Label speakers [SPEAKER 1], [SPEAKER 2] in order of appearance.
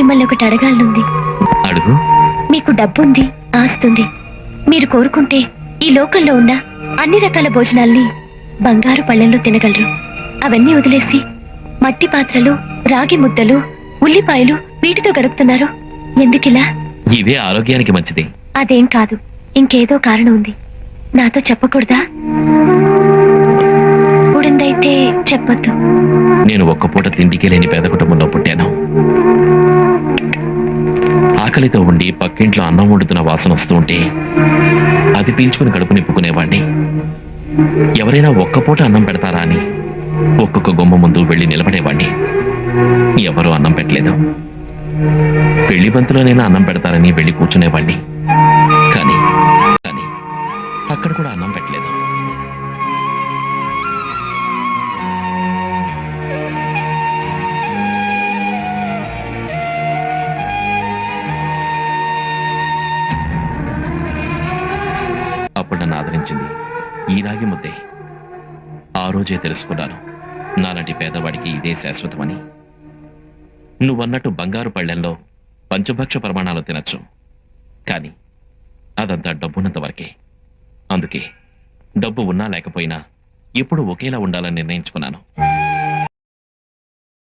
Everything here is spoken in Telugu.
[SPEAKER 1] మిమ్మల్ని ఒకటి అడగాలనుంది.
[SPEAKER 2] అడుగు.
[SPEAKER 1] మీకు డబ్బుంది, ఆస్తుంది. మీరు కోరుకుంటే ఈ లోకంలో ఉన్న అన్ని రకాల భోజనాల్ని బంగారు పళ్ళెంలో తినగలరు. అవన్నీ వదిలేసి మట్టి పాత్రలు, రాగి ముద్దలు, ఉల్లిపాయలు వీటితో గడుపుతున్నారు. ఎందుకిలా?
[SPEAKER 2] ఇవే ఆరోగ్యానికి మంచిది.
[SPEAKER 1] అదేం కాదు, ఇంకేదో కారణం ఉంది. నాతో చెప్పకూడదా? కూడిందైతే చెప్పొద్దు.
[SPEAKER 2] నేను ఒక్క పూట తిండికి లేని పేద కుటుంబంలో పుట్టాను. ఆకలితో ఉండి పక్కింట్లో అన్నం వండుతున్న వాసన వస్తూ ఉంటే అది పీల్చుకుని కడుపు నింపుకునేవాణ్ణి. ఎవరైనా ఒక్క పూట అన్నం పెడతారా అని ఒక్కొక్క గుమ్మ ముందు వెళ్లి నిలబడేవాణ్ణి. ఎవరూ అన్నం పెట్టలేదు. పెళ్లి బంతిలోనైనా అన్నం పెడతారని వెళ్లి కూర్చునేవాణ్ణి. కానీ కానీ అక్కడ కూడా అన్నం పెట్టలేదు. అప్పుడు నన్ను ఆదరించింది ఈ రాగి ముద్దే. ఆ రోజే తెలుసుకున్నాను నాలాంటి పేదవాడికి ఇదే శాశ్వతమని. నువ్వన్నట్టు బంగారు పళ్ళెంలో పంచభక్ష ప్రమాణాలు తినచ్చు, కానీ అదంతా డబ్బున్నంత వరకే. అందుకే డబ్బు ఉన్నా లేకపోయినా ఎప్పుడు ఒకేలా ఉండాలని నిర్ణయించుకున్నాను.